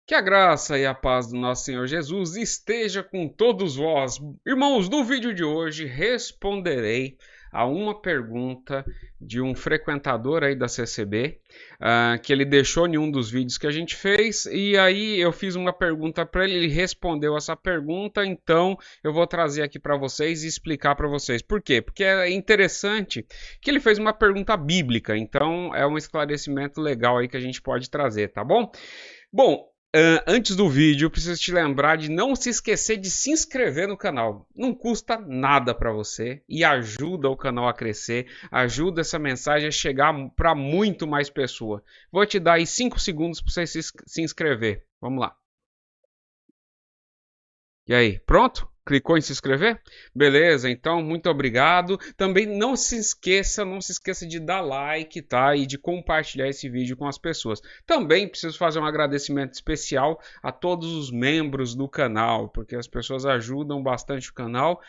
Que a graça e a paz do nosso Senhor Jesus esteja com todos vós. Irmãos, no vídeo de hoje responderei a uma pergunta de um frequentador aí da CCB, que ele deixou em um dos vídeos que a gente fez, e aí eu fiz uma pergunta para ele, ele respondeu essa pergunta, então eu vou trazer aqui para vocês e explicar para vocês. Por quê? Porque é interessante que ele fez uma pergunta bíblica, então é um esclarecimento legal aí que a gente pode trazer, tá bom? Bom, antes do vídeo, eu preciso te lembrar de não se esquecer de se inscrever no canal. Não custa nada para você e ajuda o canal a crescer, ajuda essa mensagem a chegar para muito mais pessoas. Vou te dar aí 5 segundos para você se inscrever. Vamos lá. E aí, pronto? Clicou em se inscrever? Beleza, então muito obrigado. Também não se esqueça de dar like, tá? E de compartilhar esse vídeo com as pessoas. Também preciso fazer um agradecimento especial a todos os membros do canal, porque as pessoas ajudam bastante o canal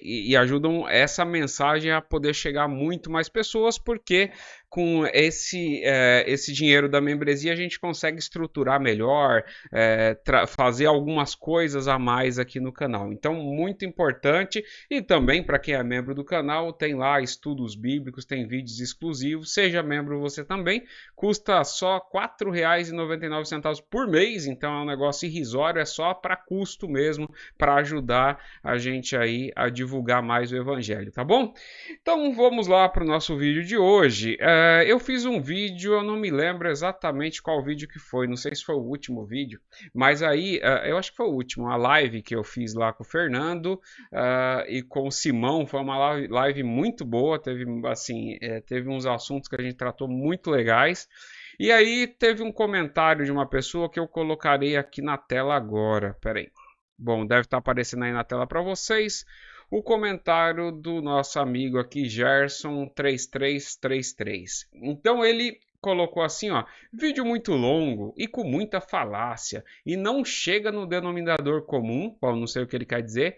e ajudam essa mensagem a poder chegar a muito mais pessoas, porque com esse dinheiro da membresia a gente consegue estruturar melhor, fazer algumas coisas a mais aqui no canal. Então, muito importante. E também, para quem é membro do canal, tem lá estudos bíblicos, tem vídeos exclusivos. Seja membro você também. Custa só R$ 4,99 por mês. Então, é um negócio irrisório, é só para custo mesmo, para ajudar a gente aí a divulgar mais o evangelho, tá bom? Então, vamos lá para o nosso vídeo de hoje. Eu fiz um vídeo, eu não me lembro exatamente qual vídeo que foi, não sei se foi o último vídeo, mas aí, eu acho que foi o último, a live que eu fiz lá com o Fernando e com o Simão, foi uma live muito boa, teve, assim, teve uns assuntos que a gente tratou muito legais, e aí teve um comentário de uma pessoa que eu colocarei aqui na tela agora, peraí. Bom, deve estar aparecendo aí na tela para vocês o comentário do nosso amigo aqui, Gerson3333. Então ele colocou assim, ó, vídeo muito longo e com muita falácia e não chega no denominador comum, bom, não sei o que ele quer dizer,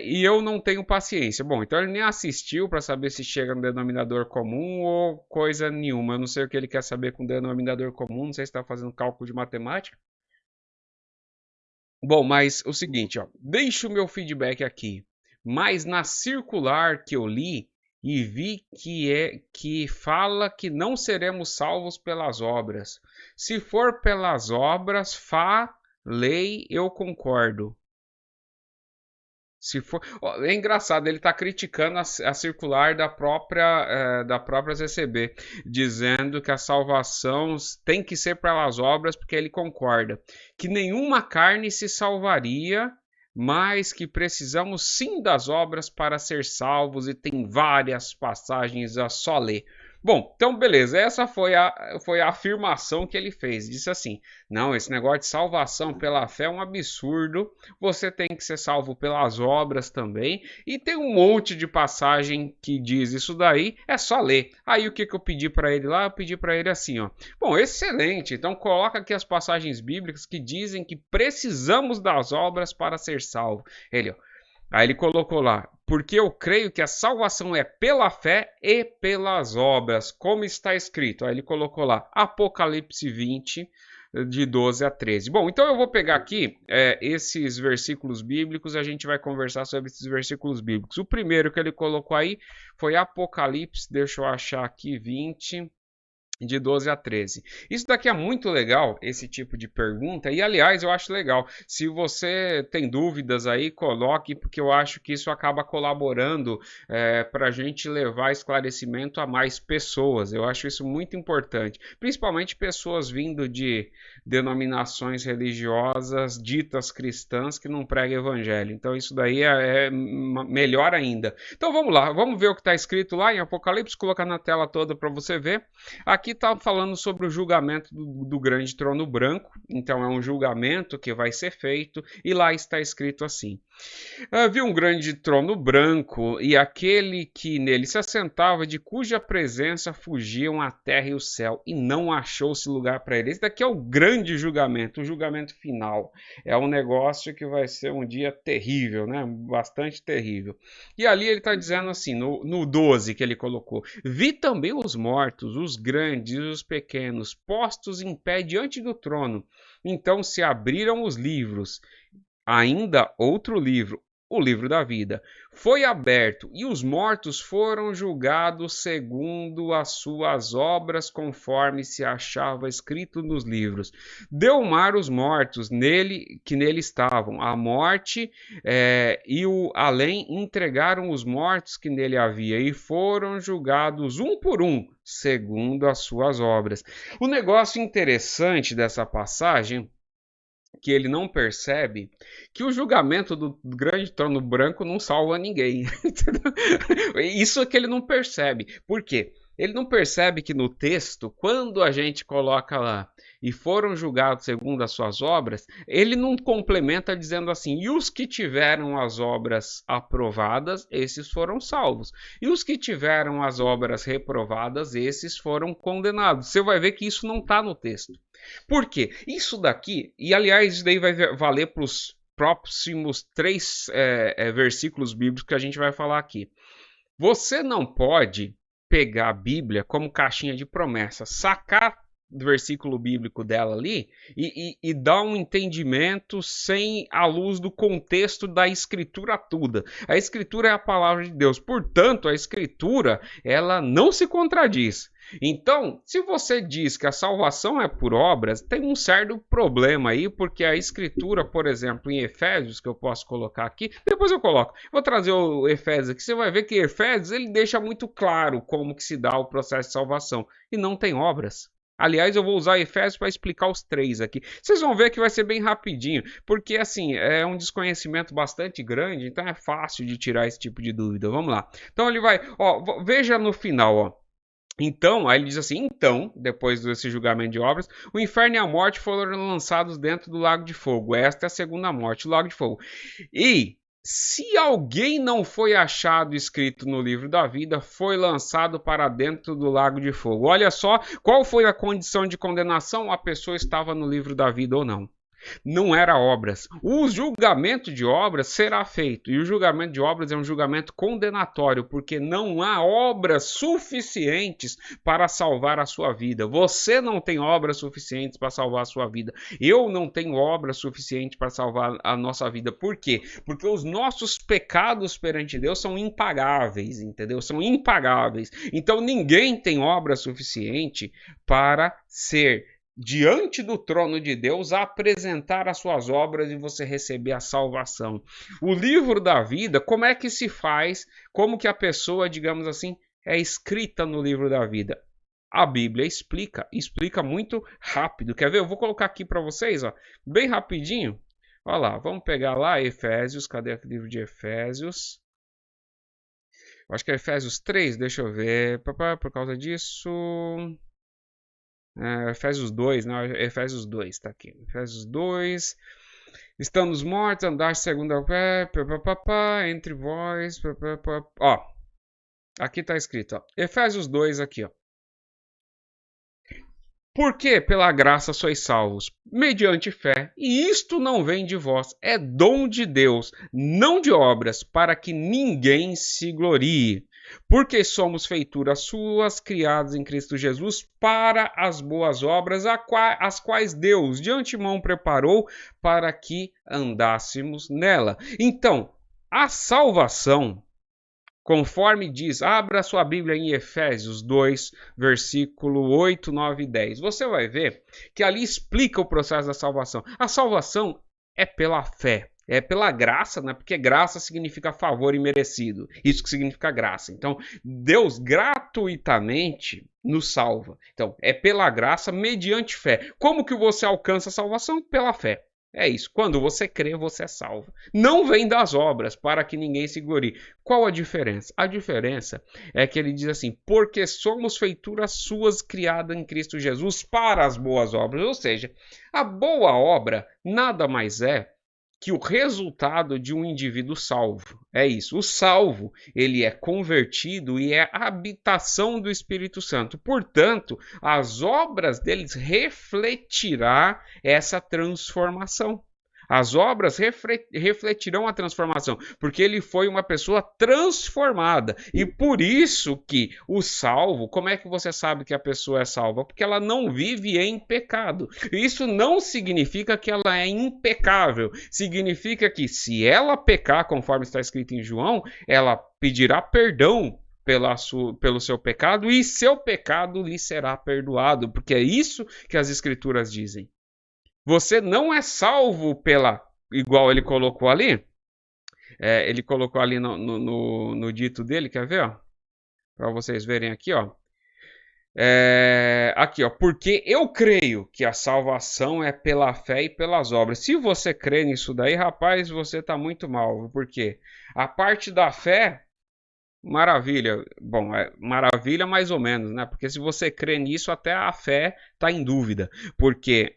e eu não tenho paciência. Bom, então ele nem assistiu para saber se chega no denominador comum ou coisa nenhuma. Eu não sei o que ele quer saber com denominador comum, não sei se está fazendo cálculo de matemática. Bom, mas o seguinte, ó, deixo o meu feedback aqui. Mas na circular que eu li e vi que fala que não seremos salvos pelas obras. Se for pelas obras, lei, eu concordo. Se for, é engraçado, ele está criticando a circular da própria CCB, dizendo que a salvação tem que ser pelas obras, porque ele concorda que nenhuma carne se salvaria, mas que precisamos sim das obras para ser salvos, e tem várias passagens a só ler. Bom, então beleza, essa foi a afirmação que ele fez. Disse assim: não, esse negócio de salvação pela fé é um absurdo, você tem que ser salvo pelas obras também, e tem um monte de passagem que diz isso daí, é só ler. Aí o que eu pedi para ele lá? Eu pedi para ele assim, ó. Bom, excelente, então coloca aqui as passagens bíblicas que dizem que precisamos das obras para ser salvo. Aí ele colocou lá, porque eu creio que a salvação é pela fé e pelas obras, como está escrito. Aí ele colocou lá, Apocalipse 20, de 12 a 13. Bom, então eu vou pegar aqui esses versículos bíblicos, a gente vai conversar sobre esses versículos bíblicos. O primeiro que ele colocou aí foi Apocalipse, deixa eu achar aqui, 20, de 12 a 13. Isso daqui é muito legal, esse tipo de pergunta, e aliás, eu acho legal. Se você tem dúvidas aí, coloque, porque eu acho que isso acaba colaborando para a gente levar esclarecimento a mais pessoas. Eu acho isso muito importante, principalmente pessoas vindo de denominações religiosas ditas cristãs que não pregam evangelho. Então, isso daí é melhor ainda. Então, vamos lá, vamos ver o que está escrito lá em Apocalipse, colocar na tela toda para você ver. Aqui está falando sobre o julgamento do grande trono branco, então é um julgamento que vai ser feito, e lá está escrito assim: Havia um grande trono branco, e aquele que nele se assentava, de cuja presença fugiam a terra e o céu, e não achou-se lugar para ele. Esse daqui é o grande julgamento, o julgamento final. É um negócio que vai ser um dia terrível, né? Bastante terrível. E ali ele está dizendo assim, no 12 que ele colocou: Vi também os mortos, os grandes e os pequenos, postos em pé diante do trono. Então se abriram os livros. Ainda outro livro, o livro da vida, foi aberto, e os mortos foram julgados segundo as suas obras, conforme se achava escrito nos livros. Deu o mar os mortos que nele estavam. A morte e o além entregaram os mortos que nele havia, e foram julgados um por um, segundo as suas obras. O negócio interessante dessa passagem, que ele não percebe, que o julgamento do grande trono branco não salva ninguém. Isso é que ele não percebe. Por quê? Ele não percebe que no texto, quando a gente coloca lá, e foram julgados segundo as suas obras, ele não complementa dizendo assim, e os que tiveram as obras aprovadas, esses foram salvos. E os que tiveram as obras reprovadas, esses foram condenados. Você vai ver que isso não está no texto. Por quê? Isso daqui, e aliás, isso daí vai valer para os próximos 3 versículos bíblicos que a gente vai falar aqui. Você não pode pegar a Bíblia como caixinha de promessa, sacar do versículo bíblico dela ali e dar um entendimento sem a luz do contexto da Escritura toda. A Escritura é a palavra de Deus, portanto, a Escritura ela não se contradiz. Então, se você diz que a salvação é por obras, tem um certo problema aí, porque a Escritura, por exemplo, em Efésios, que eu posso colocar aqui, depois eu coloco, vou trazer o Efésios aqui, você vai ver que Efésios ele deixa muito claro como que se dá o processo de salvação, e não tem obras. Aliás, eu vou usar Efésios para explicar os 3 aqui. Vocês vão ver que vai ser bem rapidinho, porque assim, é um desconhecimento bastante grande, então é fácil de tirar esse tipo de dúvida. Vamos lá. Então ele vai, ó, veja no final, ó. Então, aí ele diz assim, então, depois desse julgamento de obras, o inferno e a morte foram lançados dentro do lago de fogo. Esta é a segunda morte, o lago de fogo. E se alguém não foi achado escrito no livro da vida, foi lançado para dentro do lago de fogo. Olha só, qual foi a condição de condenação? A pessoa estava no livro da vida ou não. Não era obras. O julgamento de obras será feito. E o julgamento de obras é um julgamento condenatório, porque não há obras suficientes para salvar a sua vida. Você não tem obras suficientes para salvar a sua vida. Eu não tenho obras suficientes para salvar a nossa vida. Por quê? Porque os nossos pecados perante Deus são impagáveis, entendeu? São impagáveis. Então ninguém tem obra suficiente para ser diante do trono de Deus, apresentar as suas obras e você receber a salvação. O livro da vida, como é que se faz? Como que a pessoa, digamos assim, é escrita no livro da vida? A Bíblia explica muito rápido. Quer ver? Eu vou colocar aqui para vocês, ó, bem rapidinho. Olha lá, vamos pegar lá Efésios, cadê o livro de Efésios? Acho que é Efésios 3, deixa eu ver, por causa disso... Efésios 2, não, Efésios 2, tá aqui. Efésios 2. Estamos mortos, andar segundo a fé, entre vós, ó. Aqui tá escrito, ó. Efésios 2 aqui, ó. Porque pela graça sois salvos, mediante fé, e isto não vem de vós, é dom de Deus, não de obras, para que ninguém se glorie. Porque somos feituras suas, criadas em Cristo Jesus, para as boas obras, as quais Deus de antemão preparou para que andássemos nela. Então, a salvação, conforme diz, abra sua Bíblia em Efésios 2, versículo 8, 9 e 10. Você vai ver que ali explica o processo da salvação. A salvação é pela fé. É pela graça, né? Porque graça significa favor imerecido. Isso que significa graça. Então, Deus gratuitamente nos salva. Então, é pela graça mediante fé. Como que você alcança a salvação? Pela fé. É isso. Quando você crê, você é salvo. Não vem das obras, para que ninguém se glorie. Qual a diferença? A diferença é que ele diz assim, porque somos feituras suas criadas em Cristo Jesus para as boas obras. Ou seja, a boa obra nada mais é que o resultado de um indivíduo salvo é isso. O salvo, ele é convertido e é a habitação do Espírito Santo. Portanto, as obras deles refletirá essa transformação. As obras refletirão a transformação, porque ele foi uma pessoa transformada. E por isso que o salvo, como é que você sabe que a pessoa é salva? Porque ela não vive em pecado. Isso não significa que ela é impecável. Significa que se ela pecar, conforme está escrito em João, ela pedirá perdão pelo seu pecado e seu pecado lhe será perdoado, porque é isso que as escrituras dizem. Você não é salvo pela, igual ele colocou ali. Ele colocou ali no dito dele, quer ver? Para vocês verem aqui, ó. Aqui, ó. Porque eu creio que a salvação é pela fé e pelas obras. Se você crê nisso daí, rapaz, você tá muito mal. Por quê? A parte da fé, maravilha. Bom, maravilha mais ou menos, né? Porque se você crê nisso, até a fé está em dúvida. Por quê?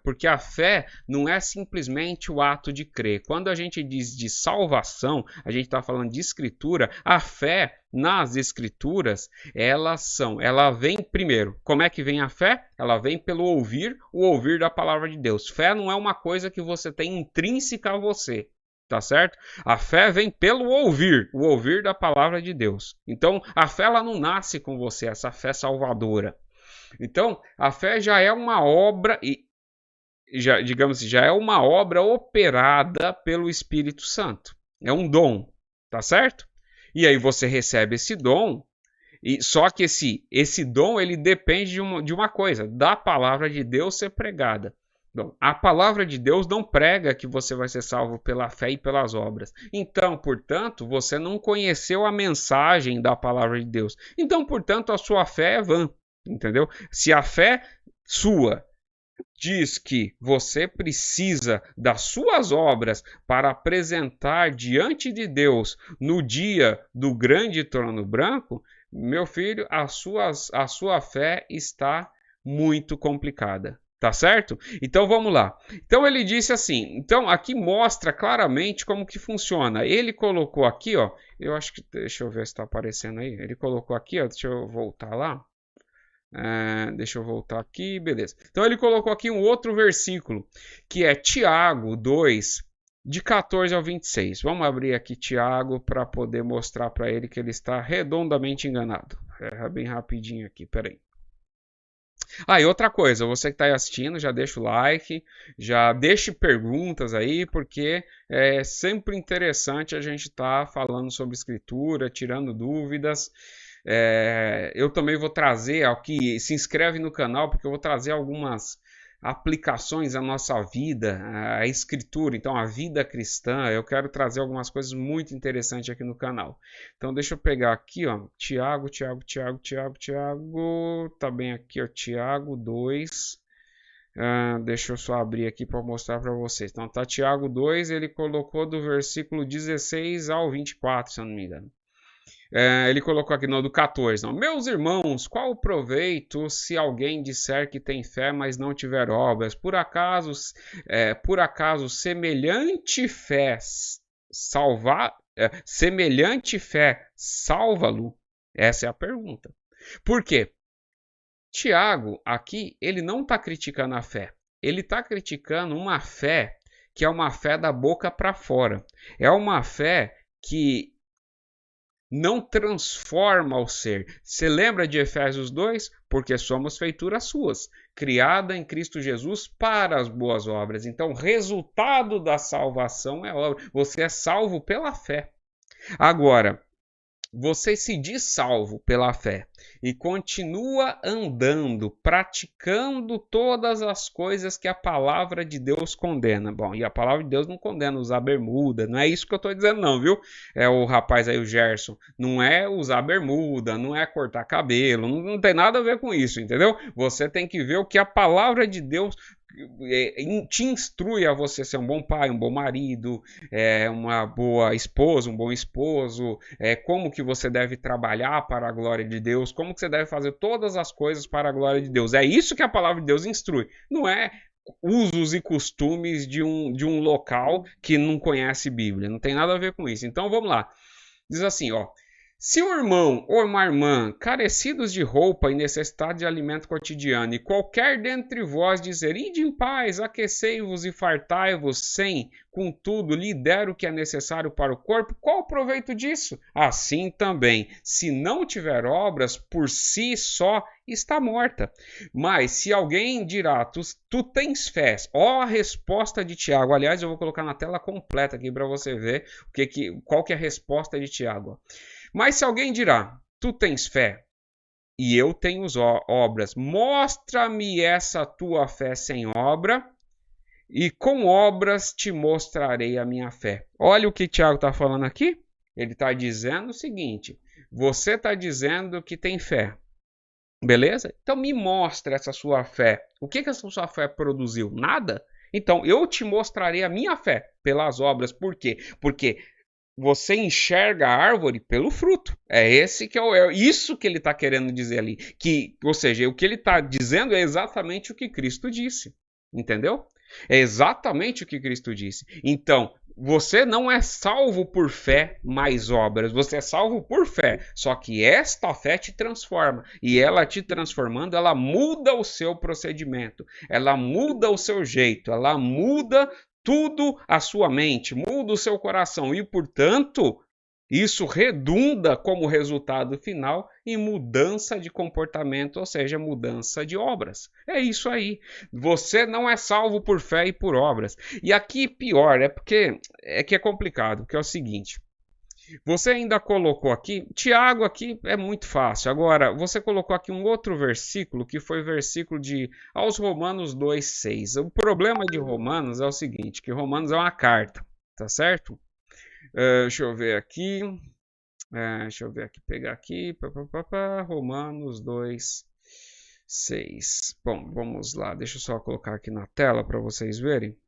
Porque a fé não é simplesmente o ato de crer. Quando a gente diz de salvação, a gente está falando de escritura, a fé nas escrituras, ela vem primeiro. Como é que vem a fé? Ela vem pelo ouvir, o ouvir da palavra de Deus. Fé não é uma coisa que você tem intrínseca a você. Tá certo? A fé vem pelo ouvir, o ouvir da palavra de Deus. Então, a fé ela não nasce com você, essa fé salvadora. Então, a fé já é uma obra digamos assim, já é uma obra operada pelo Espírito Santo. É um dom, tá certo? E aí você recebe esse dom, só que esse dom ele depende de uma coisa, da palavra de Deus ser pregada. Bom, a palavra de Deus não prega que você vai ser salvo pela fé e pelas obras. Então, portanto, você não conheceu a mensagem da palavra de Deus. Então, portanto, a sua fé é vã, entendeu? Se a fé sua diz que você precisa das suas obras para apresentar diante de Deus no dia do grande trono branco, meu filho, a sua fé está muito complicada. Tá certo? Então vamos lá. Então ele disse assim. Então aqui mostra claramente como que funciona. Ele colocou aqui, ó. Eu acho que deixa eu ver se está aparecendo aí. Ele colocou aqui, ó. Deixa eu voltar lá. Deixa eu voltar aqui, beleza. Então ele colocou aqui um outro versículo que é Tiago 2, de 14 ao 26. Vamos abrir aqui Tiago para poder mostrar para ele que ele está redondamente enganado. Bem rapidinho aqui, peraí. E outra coisa, você que está aí assistindo, já deixa o like, já deixe perguntas aí, porque é sempre interessante a gente estar falando sobre escritura, tirando dúvidas. Eu também vou trazer aqui, se inscreve no canal, porque eu vou trazer algumas aplicações à nossa vida, à escritura, então a vida cristã. Eu quero trazer algumas coisas muito interessantes aqui no canal. Então deixa eu pegar aqui, ó, Tiago, tá bem aqui, ó, Tiago 2. Deixa eu só abrir aqui para mostrar para vocês. Então tá Tiago 2, ele colocou do versículo 16 ao 24, se eu não me engano. Ele colocou aqui no do 14. Não. Meus irmãos, qual o proveito se alguém disser que tem fé, mas não tiver obras? Por acaso semelhante fé salva-lo? Essa é a pergunta. Por quê? Tiago, aqui, ele não está criticando a fé. Ele está criticando uma fé que é uma fé da boca para fora. É uma fé que não transforma o ser. Você lembra de Efésios 2? Porque somos feituras suas, criada em Cristo Jesus para as boas obras. Então, o resultado da salvação é obra. Você é salvo pela fé. Agora, você se diz salvo pela fé e continua andando, praticando todas as coisas que a palavra de Deus condena. Bom, e a palavra de Deus não condena usar bermuda, não é isso que eu estou dizendo não, viu? É o rapaz aí, o Gerson, não é usar bermuda, não é cortar cabelo, não tem nada a ver com isso, entendeu? Você tem que ver o que a palavra de Deus te instrui a você ser um bom pai, um bom marido, uma boa esposa, um bom esposo, como que você deve trabalhar para a glória de Deus, como que você deve fazer todas as coisas para a glória de Deus. É isso que a palavra de Deus instrui. Não é usos e costumes de um local que não conhece Bíblia. Não tem nada a ver com isso. Então vamos lá. Diz assim, ó. Se um irmão ou uma irmã, carecidos de roupa e necessitados de alimento cotidiano, e qualquer dentre vós dizer, ide em paz, aquecei-vos e fartai-vos, sem, contudo, lhe der o que é necessário para o corpo, qual o proveito disso? Assim também, se não tiver obras, por si só está morta. Mas se alguém dirá, tu tens fé, ó a resposta de Tiago. Aliás, eu vou colocar na tela completa aqui para você ver qual que é a resposta de Tiago. Mas se alguém dirá, tu tens fé e eu tenho obras, mostra-me essa tua fé sem obra, e com obras te mostrarei a minha fé. Olha o que Tiago está falando aqui. Ele está dizendo o seguinte, você está dizendo que tem fé, beleza? Então me mostra essa sua fé. O que essa sua fé produziu? Nada? Então eu te mostrarei a minha fé pelas obras. Por quê? Porque você enxerga a árvore pelo fruto. É esse que é isso que ele está querendo dizer ali. Ou seja, o que ele está dizendo é exatamente o que Cristo disse. Entendeu? É exatamente o que Cristo disse. Então, você não é salvo por fé mais obras. Você é salvo por fé. Só que esta fé te transforma. E ela te transformando, ela muda o seu procedimento. Ela muda o seu jeito. Ela muda tudo a sua mente, muda o seu coração e, portanto, isso redunda como resultado final em mudança de comportamento, ou seja, mudança de obras. É isso aí. Você não é salvo por fé e por obras. E aqui pior, que é complicado, que é o seguinte. Você ainda colocou aqui, Tiago aqui é muito fácil. Agora, você colocou aqui um outro versículo, que foi o versículo aos Romanos 2:6. O problema de Romanos é o seguinte, que Romanos é uma carta, tá certo? Deixa eu ver aqui, pegar aqui, Romanos 2:6. Bom, vamos lá, deixa eu só colocar aqui na tela para vocês verem.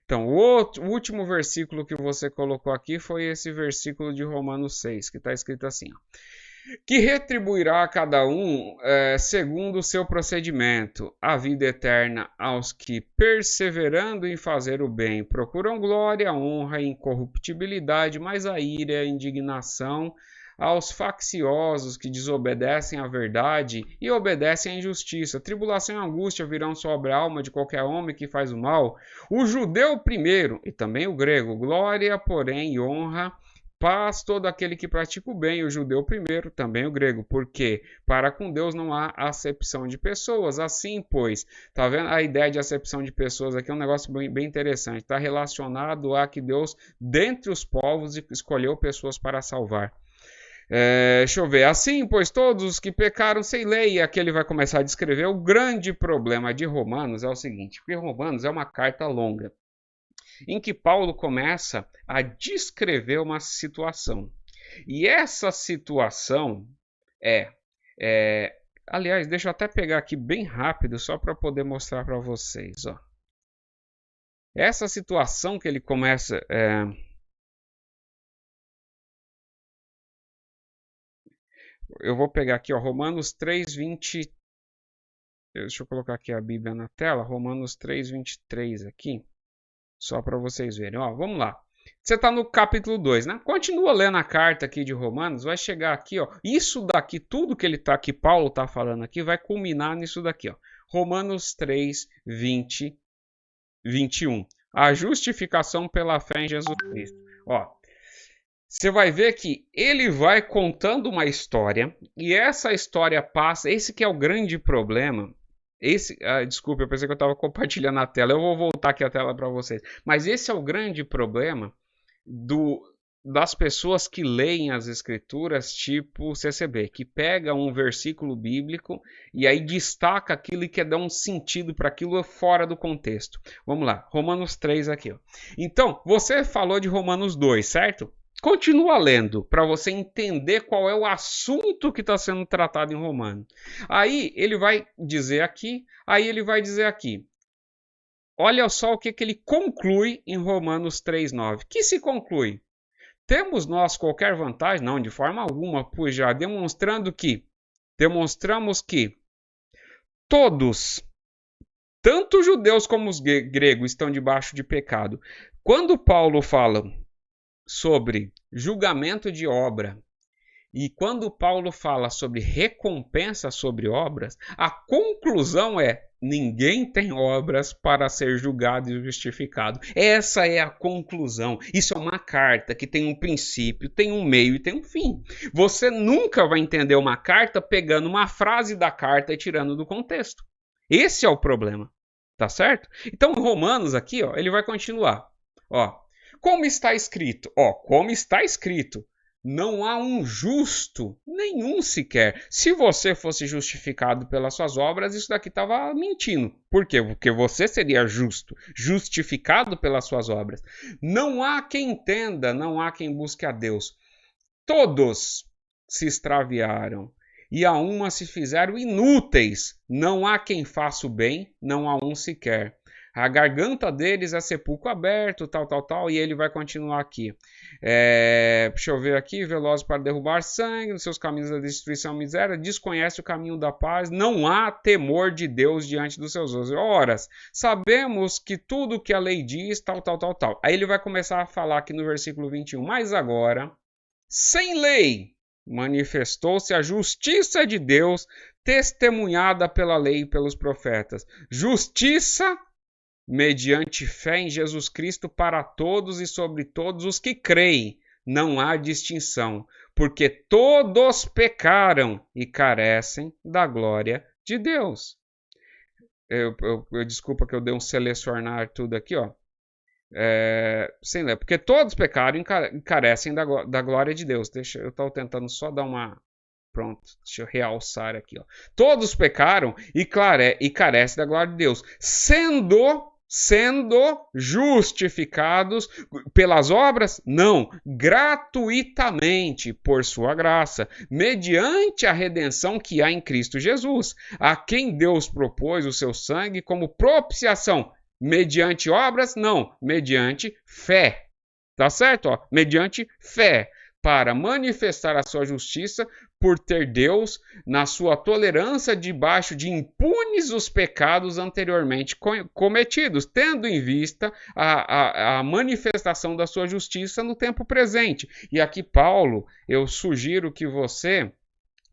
Então, o último versículo que você colocou aqui foi esse versículo de Romanos 6, que está escrito assim, ó, que retribuirá a cada um segundo o seu procedimento, a vida eterna aos que, perseverando em fazer o bem, procuram glória, honra e incorruptibilidade, mas a ira e a indignação aos facciosos que desobedecem à verdade e obedecem à injustiça. Tribulação e angústia virão sobre a alma de qualquer homem que faz o mal. O judeu primeiro, e também o grego. Glória, porém, e honra, paz todo aquele que pratica o bem, o judeu primeiro, também o grego. Porque para com Deus não há acepção de pessoas. Assim, pois, tá vendo a ideia de acepção de pessoas aqui? É um negócio bem interessante. Está relacionado a que Deus, dentre os povos, escolheu pessoas para salvar. Deixa eu ver. Assim, pois todos os que pecaram sem lei, e aqui ele vai começar a descrever. O grande problema de Romanos é o seguinte, porque Romanos é uma carta longa, em que Paulo começa a descrever uma situação. E essa situação aliás, deixa eu até pegar aqui bem rápido, só para poder mostrar para vocês. Ó. Essa situação que ele começa... Eu vou pegar aqui, ó, Romanos 3:20. Deixa eu colocar aqui a Bíblia na tela, Romanos 3:23 aqui, só para vocês verem. Ó, vamos lá. Você está no capítulo 2, né? Continua lendo a carta aqui de Romanos, vai chegar aqui, ó. Isso daqui, tudo que Paulo está falando aqui, vai culminar nisso daqui, ó. Romanos 3:20, 21. A justificação pela fé em Jesus Cristo. Ó, você vai ver que ele vai contando uma história e essa história passa. Esse que é o grande problema. Desculpa, eu pensei que eu estava compartilhando a tela. Eu vou voltar aqui a tela para vocês. Mas esse é o grande problema das pessoas que leem as escrituras tipo CCB, que pega um versículo bíblico e aí destaca aquilo e quer dar um sentido para aquilo fora do contexto. Vamos lá, Romanos 3 aqui. Ó. Então, você falou de Romanos 2, certo? Continua lendo para você entender qual é o assunto que está sendo tratado em Romanos. Aí ele vai dizer aqui, Olha só o que ele conclui em Romanos 3:9. Que se conclui? Temos nós qualquer vantagem? Não, de forma alguma, pois já demonstramos que todos Tanto os judeus como os gregos estão debaixo de pecado. Quando Paulo fala sobre julgamento de obra, e quando Paulo fala sobre recompensa sobre obras, a conclusão é: ninguém tem obras para ser julgado e justificado. Essa é a conclusão. Isso é uma carta que tem um princípio, tem um meio e tem um fim. Você nunca vai entender uma carta pegando uma frase da carta e tirando do contexto. Esse é o problema. Tá certo? Então, Romanos aqui, ó, ele vai continuar. Ó, como está escrito? Ó, como está escrito. Não há um justo, nenhum sequer. Se você fosse justificado pelas suas obras, isso daqui estava mentindo. Por quê? Porque você seria justo, justificado pelas suas obras. Não há quem entenda, não há quem busque a Deus. Todos se extraviaram e a uma se fizeram inúteis. Não há quem faça o bem, não há um sequer. A garganta deles é sepulcro aberto, tal, e ele vai continuar aqui. Deixa eu ver aqui, velozes para derrubar sangue, nos seus caminhos da destruição e miséria, desconhece o caminho da paz, não há temor de Deus diante dos seus olhos. Ora, sabemos que tudo que a lei diz, tal. Aí ele vai começar a falar aqui no versículo 21, mas agora, sem lei, manifestou-se a justiça de Deus, testemunhada pela lei e pelos profetas. Justiça mediante fé em Jesus Cristo para todos e sobre todos os que creem. Não há distinção, porque todos pecaram e carecem da glória de Deus. Desculpa que eu dei um selecionar tudo aqui, ó. Sem ler, porque todos pecaram e carecem da glória de Deus. Eu estou tentando só dar uma... Pronto, deixa eu realçar aqui, ó. Todos pecaram e carecem da glória de Deus, sendo justificados pelas obras? Não, gratuitamente, por sua graça, mediante a redenção que há em Cristo Jesus, a quem Deus propôs o seu sangue como propiciação. Mediante obras? Não, mediante fé. Tá certo? Ó, mediante fé, para manifestar a sua justiça, por ter Deus, na sua tolerância, debaixo de impunes os pecados anteriormente cometidos, tendo em vista a manifestação da sua justiça no tempo presente. E aqui, Paulo, eu sugiro que você,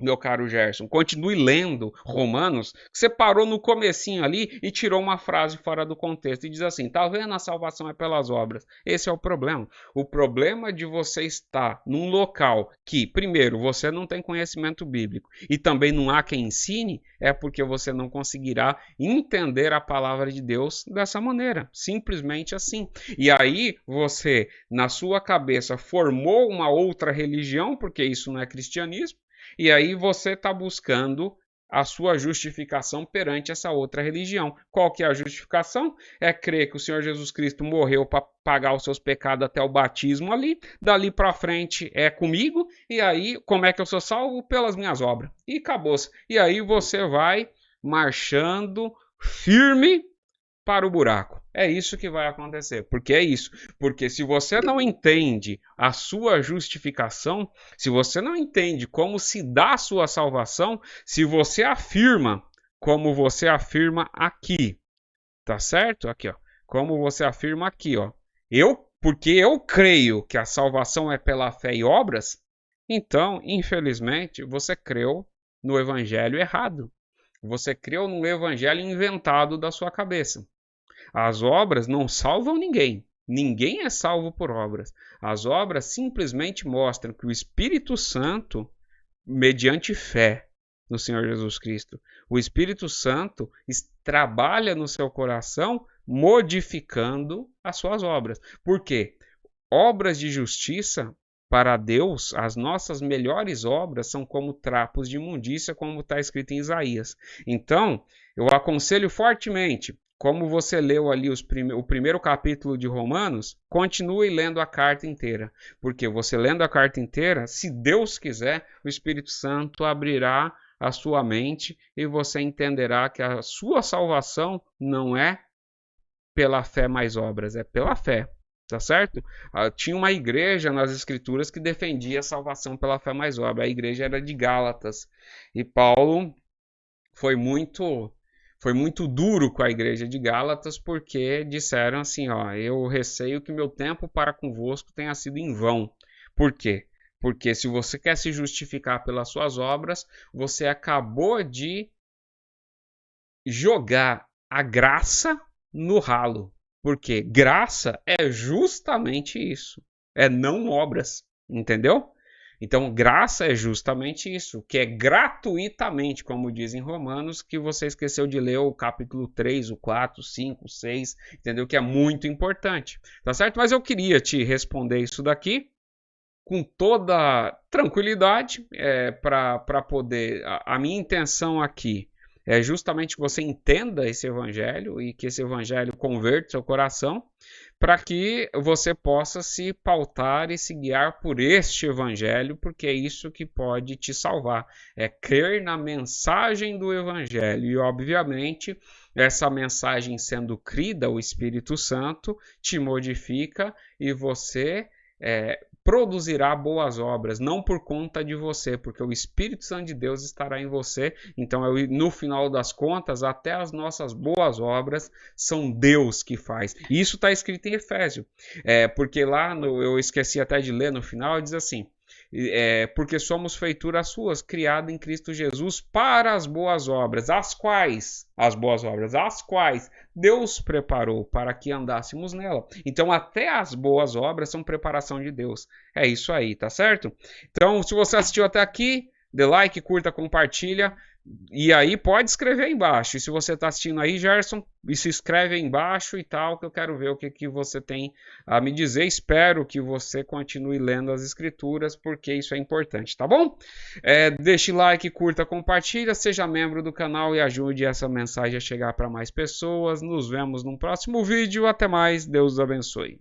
meu caro Gerson, continue lendo Romanos, que você parou no comecinho ali e tirou uma frase fora do contexto e diz assim, tá vendo? A salvação é pelas obras. Esse é o problema. O problema de você estar num local que, primeiro, você não tem conhecimento bíblico e também não há quem ensine, é porque você não conseguirá entender a palavra de Deus dessa maneira. Simplesmente assim. E aí você, na sua cabeça, formou uma outra religião, porque isso não é cristianismo, e aí você está buscando a sua justificação perante essa outra religião. Qual que é a justificação? É crer que o Senhor Jesus Cristo morreu para pagar os seus pecados até o batismo ali, dali para frente é comigo, e aí como é que eu sou salvo? Pelas minhas obras. E acabou-se. E aí você vai marchando firme para o buraco. É isso que vai acontecer. Porque é isso. Porque se você não entende a sua justificação, se você não entende como se dá a sua salvação, se você afirma como você afirma aqui, tá certo? Aqui, ó. Como você afirma aqui, ó. Porque eu creio que a salvação é pela fé e obras, então, infelizmente, você creu no evangelho errado. Você creu num evangelho inventado da sua cabeça. As obras não salvam ninguém. Ninguém é salvo por obras. As obras simplesmente mostram que o Espírito Santo, mediante fé no Senhor Jesus Cristo, o Espírito Santo trabalha no seu coração modificando as suas obras. Por quê? Obras de justiça, para Deus, as nossas melhores obras são como trapos de imundícia, como está escrito em Isaías. Então, eu aconselho fortemente, como você leu ali o primeiro capítulo de Romanos, continue lendo a carta inteira. Porque você lendo a carta inteira, se Deus quiser, o Espírito Santo abrirá a sua mente e você entenderá que a sua salvação não é pela fé mais obras, é pela fé. Tá certo? Tinha uma igreja nas escrituras que defendia a salvação pela fé mais obra. A igreja era de Gálatas. E Paulo foi muito foi muito duro com a igreja de Gálatas, porque disseram assim, ó, eu receio que meu tempo para convosco tenha sido em vão. Por quê? Porque se você quer se justificar pelas suas obras, você acabou de jogar a graça no ralo. Porque graça é justamente isso. É não obras, entendeu? Então, graça é justamente isso, que é gratuitamente, como diz em Romanos, que você esqueceu de ler o capítulo 3, o 4, o 5, o 6, entendeu? Que é muito importante, tá certo? Mas eu queria te responder isso daqui com toda tranquilidade, para poder... A minha intenção aqui é justamente que você entenda esse evangelho e que esse evangelho converta seu coração, para que você possa se pautar e se guiar por este evangelho, porque é isso que pode te salvar. É crer na mensagem do evangelho. E, obviamente, essa mensagem sendo crida, o Espírito Santo te modifica e você produzirá boas obras, não por conta de você, porque o Espírito Santo de Deus estará em você. Então, no final das contas, até as nossas boas obras são Deus que faz. E isso está escrito em Efésios, porque lá, eu esqueci até de ler no final, diz assim, porque somos feituras suas, criadas em Cristo Jesus para as boas obras, as quais Deus preparou para que andássemos nela. Então, até as boas obras são preparação de Deus. É isso aí, tá certo? Então, se você assistiu até aqui, dê like, curta, compartilha. E aí pode escrever aí embaixo. E se você está assistindo aí, Gerson, se inscreve aí embaixo e tal, que eu quero ver o que você tem a me dizer. Espero que você continue lendo as escrituras, porque isso é importante, tá bom? Deixe like, curta, compartilha, seja membro do canal e ajude essa mensagem a chegar para mais pessoas. Nos vemos num próximo vídeo. Até mais, Deus abençoe.